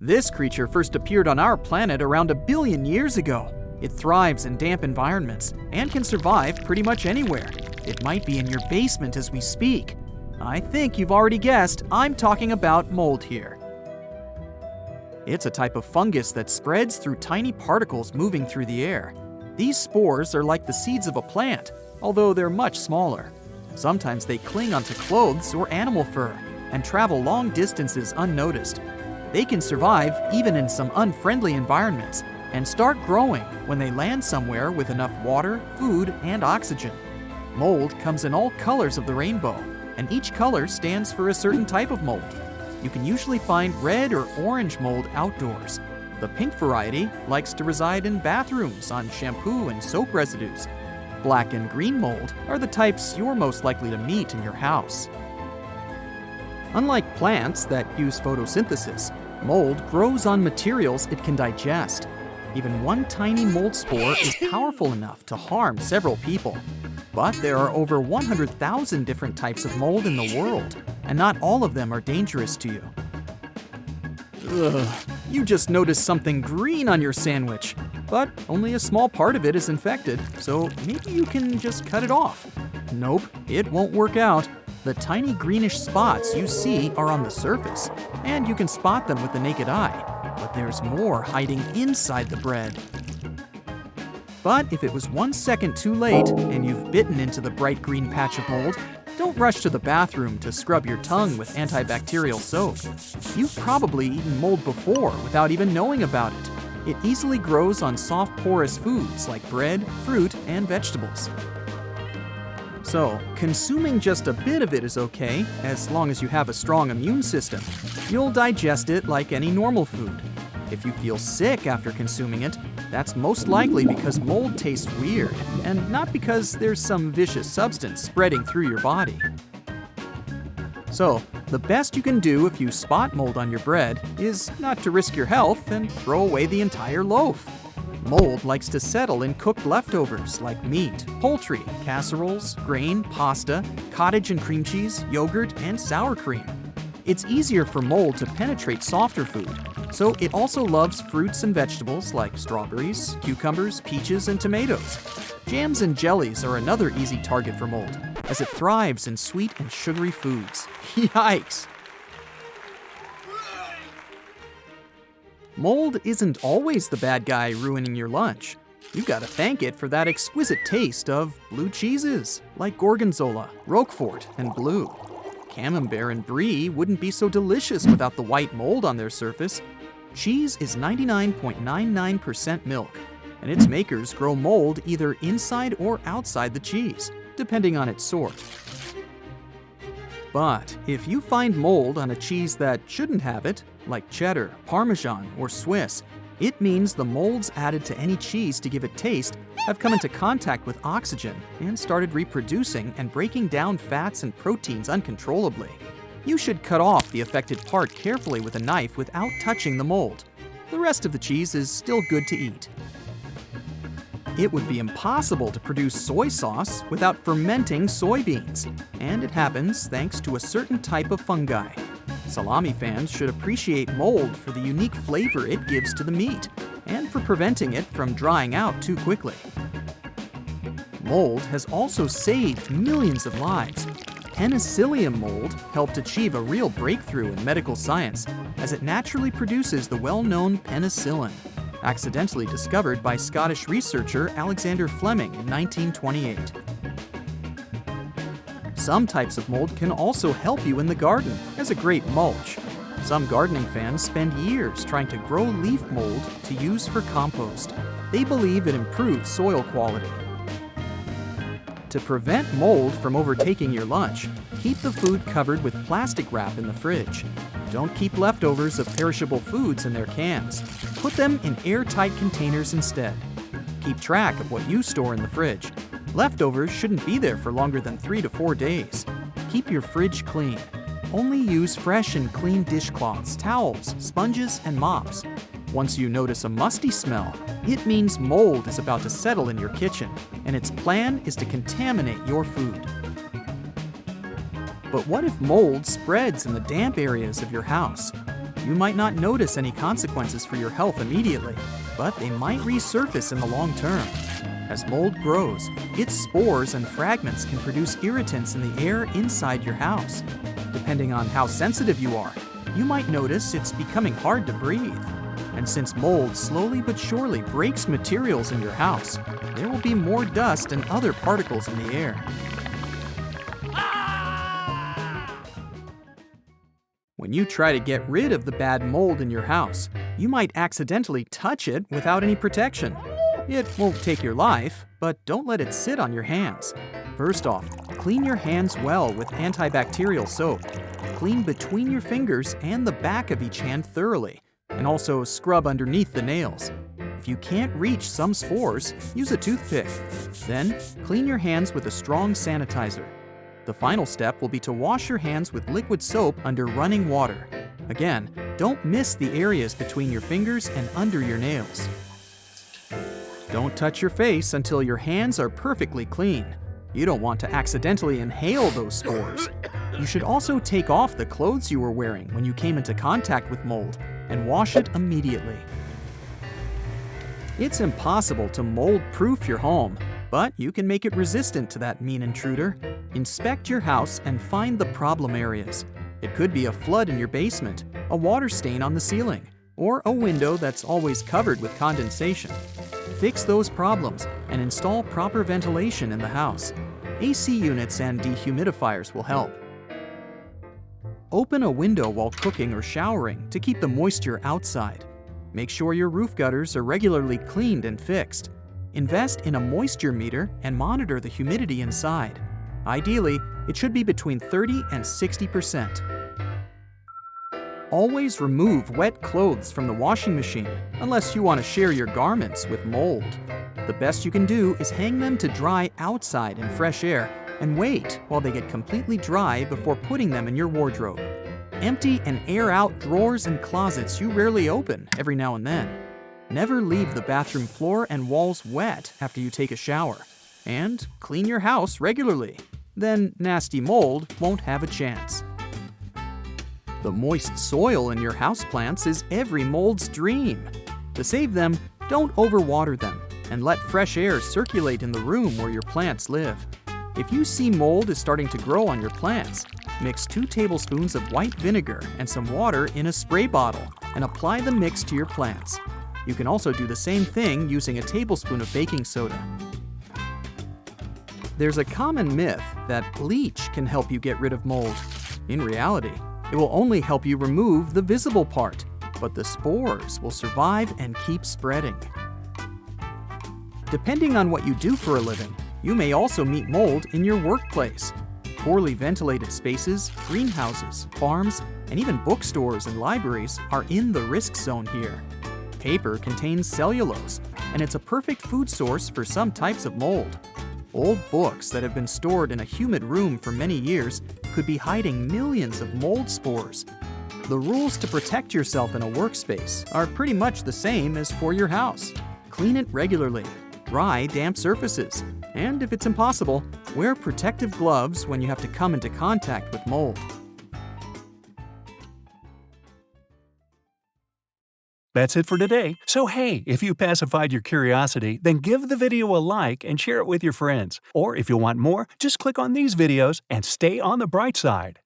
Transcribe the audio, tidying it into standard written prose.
This creature first appeared on our planet around 1 billion years ago. It thrives in damp environments and can survive pretty much anywhere. It might be in your basement as we speak. I think you've already guessed, I'm talking about mold here. It's a type of fungus that spreads through tiny particles moving through the air. These spores are like the seeds of a plant, although they're much smaller. Sometimes they cling onto clothes or animal fur and travel long distances unnoticed. They can survive even in some unfriendly environments and start growing when they land somewhere with enough water, food, and oxygen. Mold comes in all colors of the rainbow, and each color stands for a certain type of mold. You can usually find red or orange mold outdoors. The pink variety likes to reside in bathrooms on shampoo and soap residues. Black and green mold are the types you're most likely to meet in your house. Unlike plants that use photosynthesis, mold grows on materials it can digest. Even one tiny mold spore is powerful enough to harm several people. But there are over 100,000 different types of mold in the world, and not all of them are dangerous to you. You just noticed something green on your sandwich, but only a small part of it is infected, so maybe you can just cut it off. Nope, it won't work out. The tiny greenish spots you see are on the surface, and you can spot them with the naked eye, but there's more hiding inside the bread. But if it was 1 second too late and you've bitten into the bright green patch of mold, don't rush to the bathroom to scrub your tongue with anti-bacterial soap. You've probably eaten mold before without even knowing about it. It easily grows on soft porous foods like bread, fruit, and vegetables. So, consuming just a bit of it is okay, as long as you have a strong immune system. You'll digest it like any normal food. If you feel sick after consuming it, that's most likely because mold tastes weird, and not because there's some vicious substance spreading through your body. So, the best you can do if you spot mold on your bread is not to risk your health and throw away the entire loaf. Mold likes to settle in cooked leftovers like meat, poultry, casseroles, grain, pasta, cottage and cream cheese, yogurt, and sour cream. It's easier for mold to penetrate softer food, so it also loves fruits and vegetables like strawberries, cucumbers, peaches, and tomatoes. Jams and jellies are another easy target for mold, as it thrives in sweet and sugary foods. Yikes! Mold isn't always the bad guy ruining your lunch. You've got to thank it for that exquisite taste of blue cheeses, like Gorgonzola, Roquefort, and Blue. Camembert and Brie wouldn't be so delicious without the white mold on their surface. Cheese is 99.99% milk, and its makers grow mold either inside or outside the cheese, depending on its sort. But if you find mold on a cheese that shouldn't have it, like cheddar, Parmesan, or Swiss, it means the molds added to any cheese to give it taste have come into contact with oxygen and started reproducing and breaking down fats and proteins uncontrollably. You should cut off the affected part carefully with a knife without touching the mold. The rest of the cheese is still good to eat. It would be impossible to produce soy sauce without fermenting soybeans, and it happens thanks to a certain type of fungi. Salami fans should appreciate mold for the unique flavor it gives to the meat, and for preventing it from drying out too quickly. Mold has also saved millions of lives. Penicillium mold helped achieve a real breakthrough in medical science, as it naturally produces the well-known penicillin, accidentally discovered by Scottish researcher Alexander Fleming in 1928. Some types of mold can also help you in the garden as a great mulch. Some gardening fans spend years trying to grow leaf mold to use for compost. They believe it improves soil quality. To prevent mold from overtaking your lunch, keep the food covered with plastic wrap in the fridge. Don't keep leftovers of perishable foods in their cans. Put them in airtight containers instead. Keep track of what you store in the fridge. Leftovers shouldn't be there for longer than 3 to 4 days. Keep your fridge clean. Only use fresh and clean dishcloths, towels, sponges, and mops. Once you notice a musty smell, it means mold is about to settle in your kitchen, and its plan is to contaminate your food. But what if mold spreads in the damp areas of your house? You might not notice any consequences for your health immediately, but they might resurface in the long term. As mold grows, its spores and fragments can produce irritants in the air inside your house. Depending on how sensitive you are, you might notice it's becoming hard to breathe. And since mold slowly but surely breaks materials in your house, there will be more dust and other particles in the air. When you try to get rid of the bad mold in your house, you might accidentally touch it without any protection. It won't take your life, but don't let it sit on your hands. First off, clean your hands well with antibacterial soap. Clean between your fingers and the back of each hand thoroughly, and also scrub underneath the nails. If you can't reach some spores, use a toothpick. Then, clean your hands with a strong sanitizer. The final step will be to wash your hands with liquid soap under running water. Again, don't miss the areas between your fingers and under your nails. Don't touch your face until your hands are perfectly clean. You don't want to accidentally inhale those spores. You should also take off the clothes you were wearing when you came into contact with mold and wash it immediately. It's impossible to mold-proof your home, but you can make it resistant to that mean intruder. Inspect your house and find the problem areas. It could be a flood in your basement, a water stain on the ceiling, or a window that's always covered with condensation. Fix those problems and install proper ventilation in the house. AC units and dehumidifiers will help. Open a window while cooking or showering to keep the moisture outside. Make sure your roof gutters are regularly cleaned and fixed. Invest in a moisture meter and monitor the humidity inside. Ideally, it should be between 30 and 60%. Always remove wet clothes from the washing machine unless you want to share your garments with mold. The best you can do is hang them to dry outside in fresh air and wait while they get completely dry before putting them in your wardrobe. Empty and air out drawers and closets you rarely open every now and then. Never leave the bathroom floor and walls wet after you take a shower. And clean your house regularly. Then nasty mold won't have a chance. The moist soil in your houseplants is every mold's dream. To save them, don't overwater them and let fresh air circulate in the room where your plants live. If you see mold is starting to grow on your plants, mix 2 tablespoons of white vinegar and some water in a spray bottle and apply the mix to your plants. You can also do the same thing using a tablespoon of baking soda. There's a common myth that bleach can help you get rid of mold. In reality, it will only help you remove the visible part, but the spores will survive and keep spreading. Depending on what you do for a living, you may also meet mold in your workplace. Poorly ventilated spaces, greenhouses, farms, and even bookstores and libraries are in the risk zone here. Paper contains cellulose, and it's a perfect food source for some types of mold. Old books that have been stored in a humid room for many years could be hiding millions of mold spores. The rules to protect yourself in a workspace are pretty much the same as for your house. Clean it regularly, dry damp surfaces, and if it's impossible, wear protective gloves when you have to come into contact with mold. That's it for today. So hey, if you pacified your curiosity, then give the video a like and share it with your friends. Or if you want more, just click on these videos and stay on the bright side.